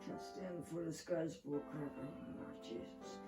can't stand for this guy's bullcrap anymore. Jesus.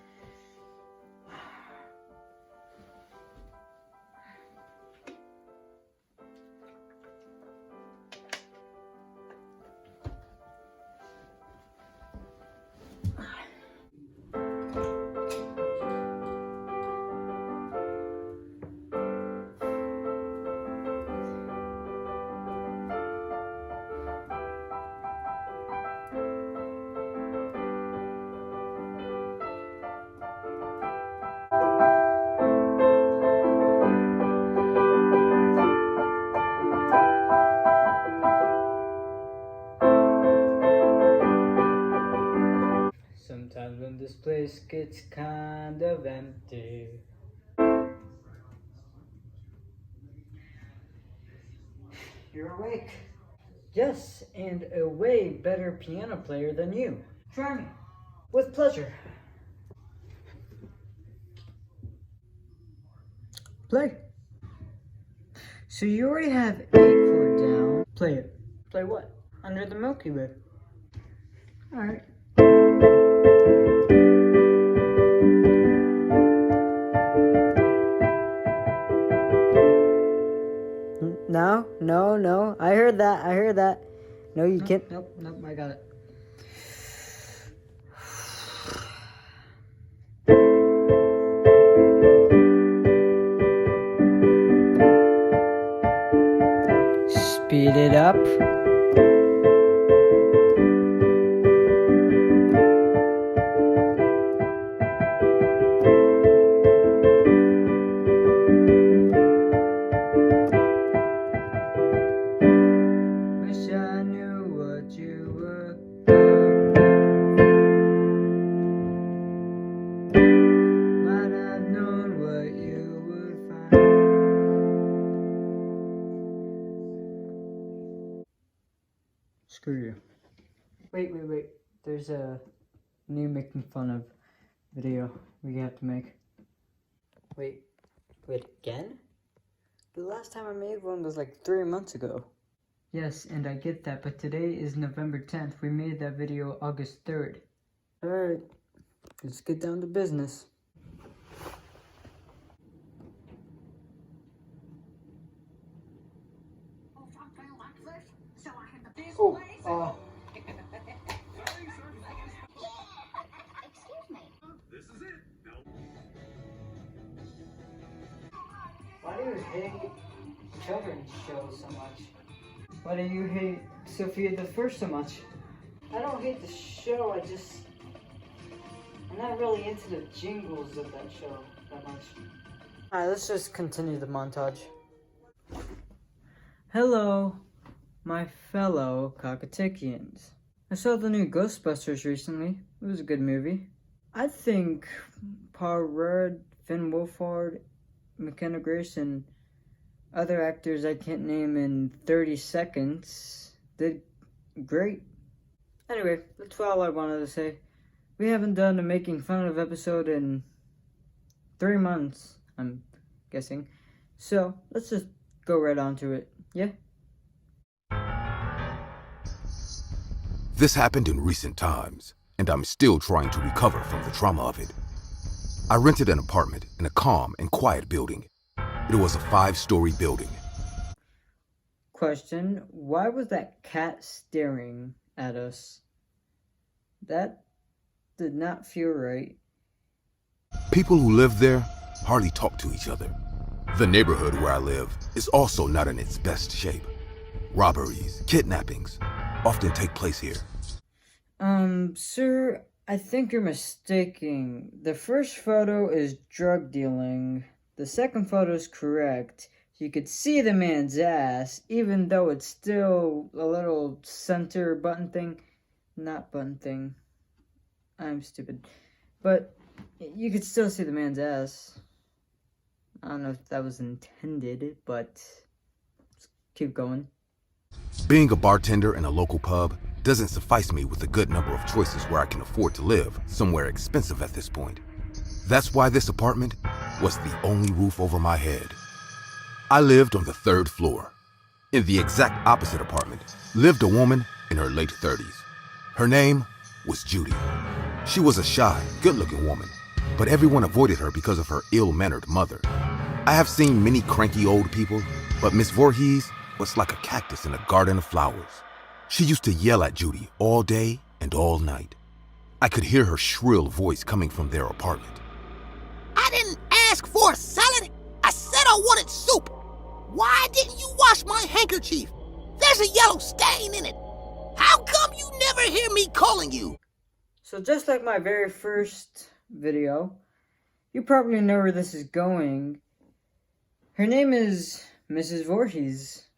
Sometimes when this place gets kind of empty, you're awake. Yes, and a way better piano player than you. Try me. With pleasure. Play. So you already have a chord down. Play it. Play what? Under the Milky Way. Alright. No. I heard that. No, you can't. Nope, I got it. Speed it up. Wish I knew what you were. Might have known what you would find. Screw you. Wait. There's a new making fun of video we have to make. Wait again? The last time I made one was like 3 months ago. Yes, and I get that, but today is November 10th. We made that video August 3rd. Alright, let's get down to business. Oh, This is it. No. why do you hate children's shows so much? Why do you hate Sophia the First so much? I don't hate the show, I'm not really into the jingles of that show that much. Alright, let's just continue the montage. Hello, my fellow Cockatikians. I saw the new Ghostbusters recently. It was a good movie. I think Paul Rudd, Finn Wolfhard, McKenna Grace, and other actors I can't name in 30 seconds did great. Anyway, that's all I wanted to say. We haven't done a making fun of episode in 3 months, I'm guessing. So, let's just go right on to it, yeah? This happened in recent times, and I'm still trying to recover from the trauma of it. I rented an apartment in a calm and quiet building. It was a 5-story building. Question, why was that cat staring at us? That did not feel right. People who live there hardly talk to each other. The neighborhood where I live is also not in its best shape. Robberies, kidnappings often take place here. Sir, I think you're mistaken. The first photo is drug dealing. The second photo is correct. You could see the man's ass, even though it's still a little center button thing. Not button thing. I'm stupid. But you could still see the man's ass. I don't know if that was intended, but let's keep going. Being a bartender in a local pub doesn't suffice me with a good number of choices where I can afford to live somewhere expensive at this point. That's why this apartment was the only roof over my head. I lived on the 3rd floor. In the exact opposite apartment lived a woman in her late 30s. Her name was Judy. She was a shy, good-looking woman, but everyone avoided her because of her ill-mannered mother. I have seen many cranky old people, but Miss Voorhees was like a cactus in a garden of flowers. She used to yell at Judy all day and all night. I could hear her shrill voice coming from their apartment. I didn't ask for a salad. I said I wanted soup. Why didn't you wash my handkerchief? There's a yellow stain in it. How come you never hear me calling you? So just like my very first video, you probably know where this is going. Her name is Mrs. Voorhees.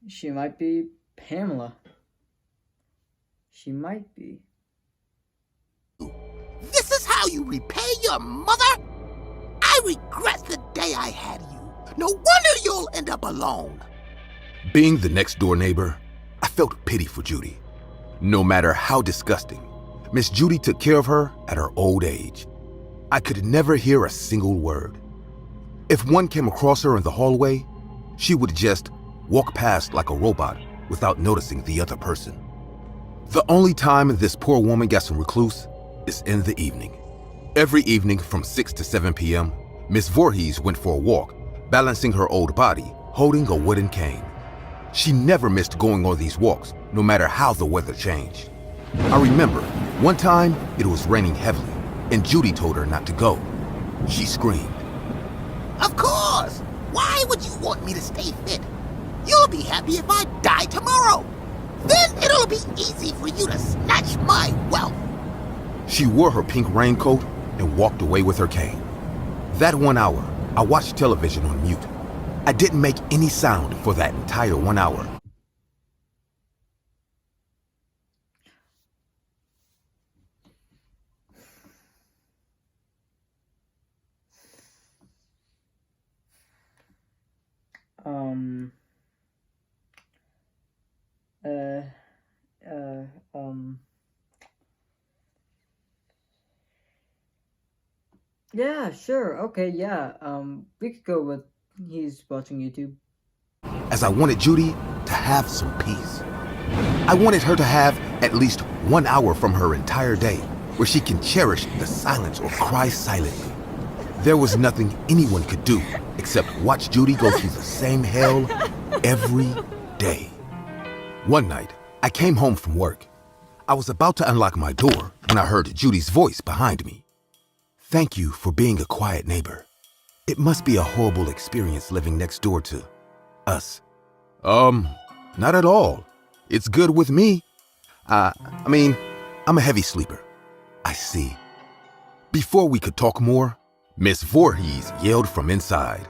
She might be Pamela. She might be. This is how you repay your mother? I regret the day I had you. No wonder you'll end up alone. Being the next-door neighbor, I felt pity for Judy. No matter how disgusting, Miss Judy took care of her at her old age. I could never hear a single word. If one came across her in the hallway, she would just walk past like a robot without noticing the other person. The only time this poor woman gets some recluse is in the evening. Every evening from 6 to 7 p.m., Miss Voorhees went for a walk, balancing her old body, holding a wooden cane. She never missed going on these walks, no matter how the weather changed. I remember one time it was raining heavily, and Judy told her not to go. She screamed. Of course! Why would you want me to stay fit? You'll be happy if I die tomorrow. Then it'll be easy for you to snatch my wealth. She wore her pink raincoat and walked away with her cane. That 1 hour, I watched television on mute. I didn't make any sound for that entire 1 hour. Yeah, sure. Okay, yeah. We could go with he's watching YouTube. As I wanted Judy to have some peace. I wanted her to have at least 1 hour from her entire day where she can cherish the silence or cry silently. There was nothing anyone could do except watch Judy go through the same hell every day. One night, I came home from work. I was about to unlock my door when I heard Judy's voice behind me. Thank you for being a quiet neighbor. It must be a horrible experience living next door to us. Not at all. It's good with me. I mean, I'm a heavy sleeper. I see. Before we could talk more, Miss Voorhees yelled from inside.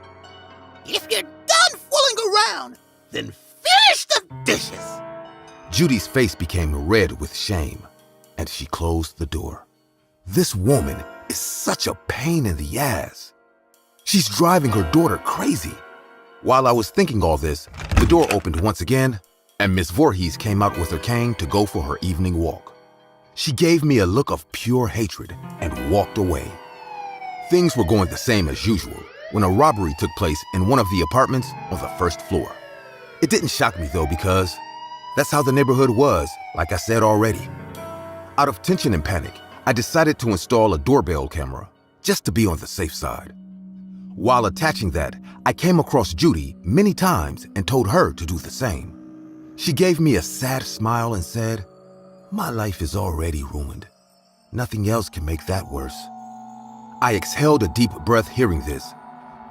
If you're done fooling around, then finish the dishes. Judy's face became red with shame, and she closed the door. This woman is such a pain in the ass. She's driving her daughter crazy. While I was thinking all this, the door opened once again, and Miss Voorhees came out with her cane to go for her evening walk. She gave me a look of pure hatred and walked away. Things were going the same as usual when a robbery took place in one of the apartments on the first floor. It didn't shock me though, because that's how the neighborhood was, like I said already. Out of tension and panic, I decided to install a doorbell camera just to be on the safe side. While attaching that, I came across Judy many times and told her to do the same. She gave me a sad smile and said, "My life is already ruined. Nothing else can make that worse." I exhaled a deep breath hearing this,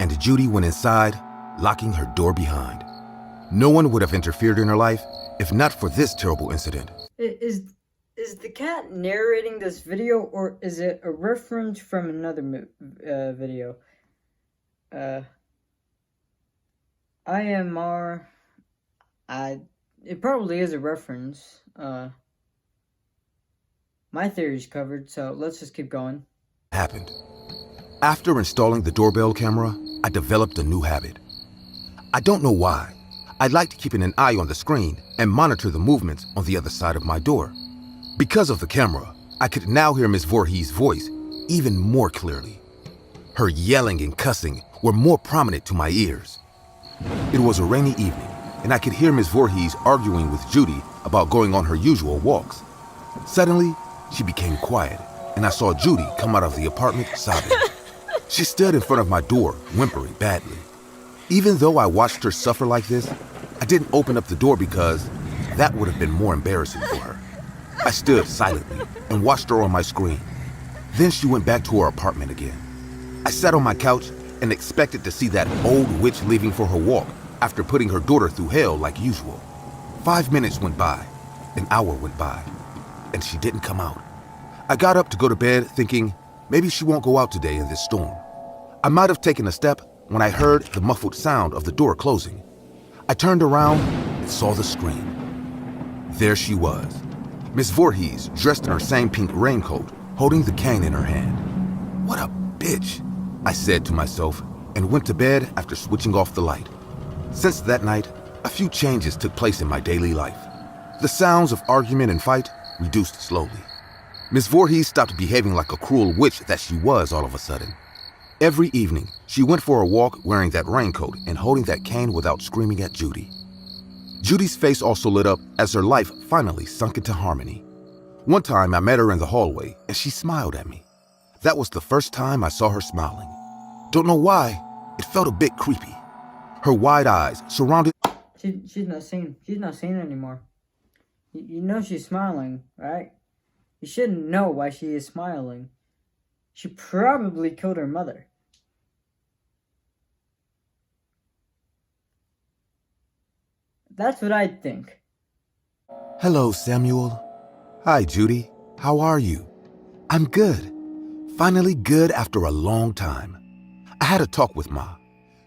and Judy went inside, locking her door behind. No one would have interfered in her life if not for this terrible incident. Is the cat narrating this video, or is it a reference from another video? IMR. It probably is a reference. My theory's covered, so let's just keep going. Happened. After installing the doorbell camera, I developed a new habit. I don't know why. I liked keeping an eye on the screen and monitor the movements on the other side of my door. Because of the camera, I could now hear Miss Voorhees' voice even more clearly. Her yelling and cussing were more prominent to my ears. It was a rainy evening, and I could hear Miss Voorhees arguing with Judy about going on her usual walks. Suddenly, she became quiet, and I saw Judy come out of the apartment sobbing. She stood in front of my door, whimpering badly. Even though I watched her suffer like this, I didn't open up the door because that would have been more embarrassing for her. I stood silently and watched her on my screen. Then she went back to her apartment again. I sat on my couch and expected to see that old witch leaving for her walk after putting her daughter through hell like usual. 5 minutes went by, an hour went by, and she didn't come out. I got up to go to bed thinking maybe she won't go out today in this storm. I might have taken a step when I heard the muffled sound of the door closing. I turned around and saw the screen. There she was, Miss Voorhees, dressed in her same pink raincoat, holding the cane in her hand. What a bitch, I said to myself, and went to bed after switching off the light. Since that night, a few changes took place in my daily life. The sounds of argument and fight reduced slowly. Miss Voorhees stopped behaving like a cruel witch that she was all of a sudden. Every evening, she went for a walk wearing that raincoat and holding that cane without screaming at Judy. Judy's face also lit up as her life finally sunk into harmony. One time I met her in the hallway and she smiled at me. That was the first time I saw her smiling. Don't know why, it felt a bit creepy. Her wide eyes surrounded... She's not seeing anymore. You know she's smiling, right? You shouldn't know why she is smiling. She probably killed her mother. That's what I think. Hello, Samuel. Hi, Judy. How are you? I'm good. Finally good after a long time. I had a talk with Ma.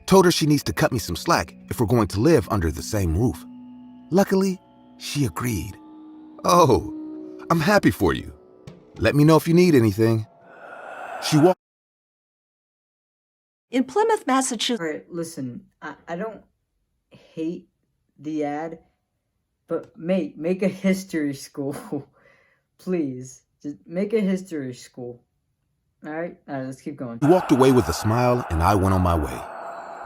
Told her she needs to cut me some slack if we're going to live under the same roof. Luckily, she agreed. Oh, I'm happy for you. Let me know if you need anything. She walked... In Plymouth, Massachusetts. Alright, listen, I don't hate the ad, but make a history school. Please, just make a history school. Alright, let's keep going. He walked away with a smile and I went on my way.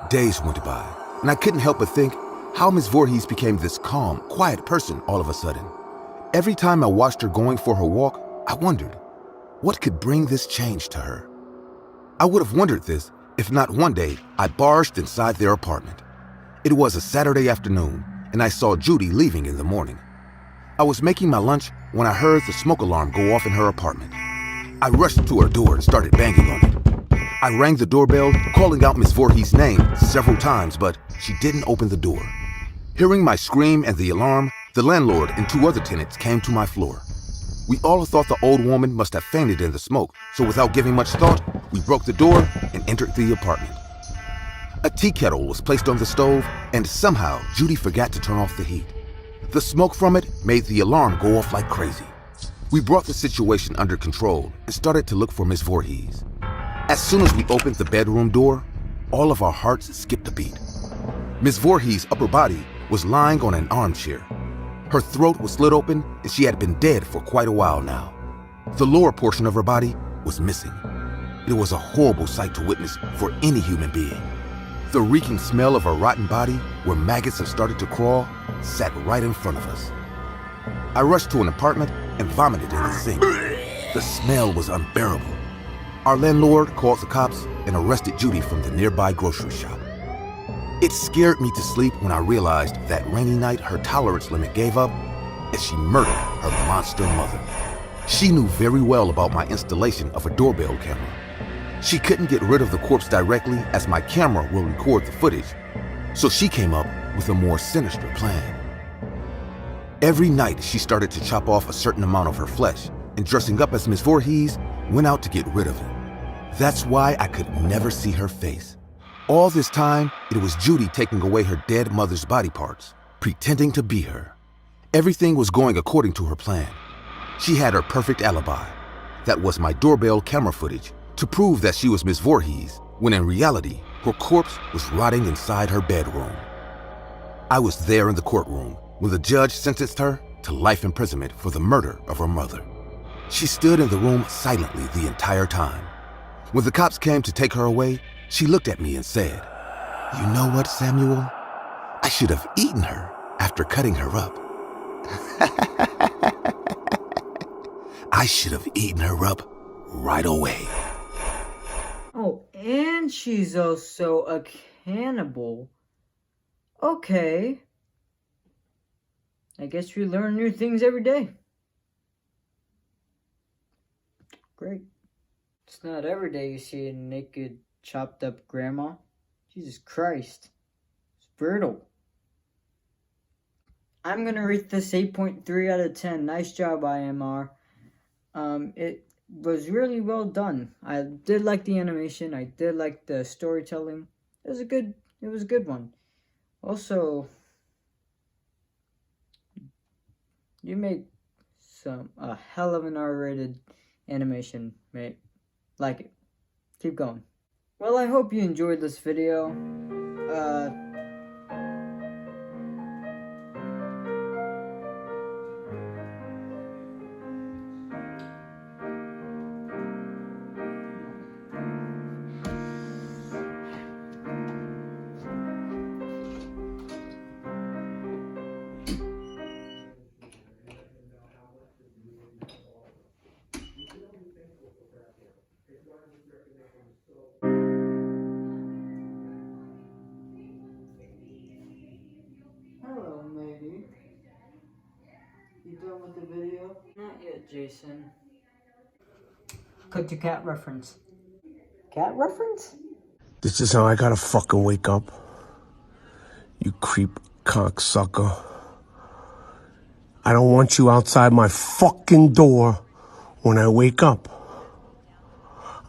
Days went by, and I couldn't help but think how Miss Voorhees became this calm, quiet person all of a sudden. Every time I watched her going for her walk, I wondered, what could bring this change to her? I would have wondered this if not one day I barged inside their apartment. It was a Saturday afternoon, and I saw Judy leaving in the morning. I was making my lunch when I heard the smoke alarm go off in her apartment. I rushed to her door and started banging on it. I rang the doorbell, calling out Miss Voorhees' name several times, but she didn't open the door. Hearing my scream and the alarm, the landlord and 2 other tenants came to my floor. We all thought the old woman must have fainted in the smoke, so without giving much thought, we broke the door and entered the apartment. A tea kettle was placed on the stove, and somehow Judy forgot to turn off the heat. The smoke from it made the alarm go off like crazy. We brought the situation under control and started to look for Miss Voorhees. As soon as we opened the bedroom door, all of our hearts skipped a beat. Miss Voorhees' upper body was lying on an armchair. Her throat was slit open and she had been dead for quite a while now. The lower portion of her body was missing. It was a horrible sight to witness for any human being. The reeking smell of her rotten body, where maggots have started to crawl, sat right in front of us. I rushed to an apartment and vomited in the sink. The smell was unbearable. Our landlord called the cops and arrested Judy from the nearby grocery shop. It scared me to sleep when I realized that rainy night her tolerance limit gave up and she murdered her monster mother. She knew very well about my installation of a doorbell camera. She couldn't get rid of the corpse directly as my camera will record the footage, so she came up with a more sinister plan. Every night she started to chop off a certain amount of her flesh and, dressing up as Miss Voorhees, went out to get rid of it. That's why I could never see her face. All this time, it was Judy taking away her dead mother's body parts, pretending to be her. Everything was going according to her plan. She had her perfect alibi. That was my doorbell camera footage to prove that she was Miss Voorhees, when in reality, her corpse was rotting inside her bedroom. I was there in the courtroom when the judge sentenced her to life imprisonment for the murder of her mother. She stood in the room silently the entire time. When the cops came to take her away, she looked at me and said, "You know what, Samuel? I should have eaten her after cutting her up." I I should have eaten her up right away. Oh, and she's also a cannibal. Okay. I guess we learn new things every day. Great. It's not every day you see a naked, chopped up grandma. Jesus Christ. It's brutal. I'm gonna rate this 8.3 out of 10. Nice job, IMR. It was really well done. I did like the animation. I did like the storytelling. It was a good one. Also, you made a hell of an R-rated animation, mate. Like it. Keep going. Well, I hope you enjoyed this video. Hello, matey. You done with the video? Not yet, Jason. Cut to cat reference. Cat reference? This is how I gotta fucking wake up. You creep cocksucker. I don't want you outside my fucking door when I wake up.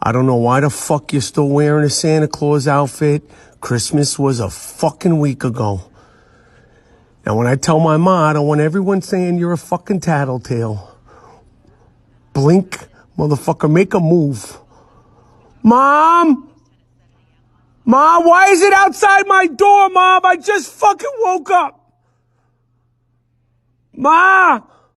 I don't know why the fuck you're still wearing a Santa Claus outfit. Christmas was a fucking week ago. Now when I tell my ma, I don't want everyone saying you're a fucking tattletale. Blink, motherfucker, make a move. Mom! Mom, why is it outside my door, Mom? I just fucking woke up. Ma!